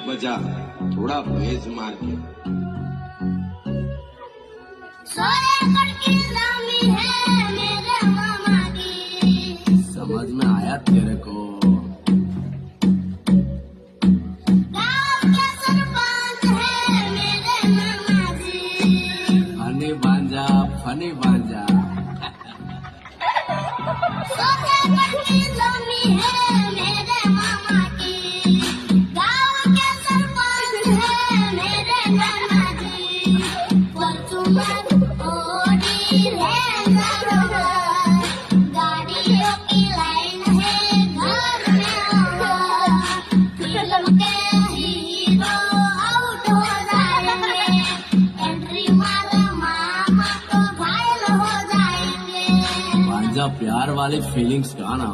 बजा, थोड़ा बेज मार के। है मेरे मामा की, समझ में आया तेरे को? गाँव के सरपंच है मेरे मामा जी। फनी बांजा सोरेगढ़ की जमीन है मेरे मामा की, गाँव के सरपंच है मेरे मामा जी। फॉर्च्यूनर ऑडी रेंजर रोवर, गाड़ियों की लाइन है घर में होगा। फिल्म के हीरो आउट हो जाएंगे, एंट्री मारे मामा तो घायल हो जाएंगे। बांजा प्यार वाली फीलिंग्स का ना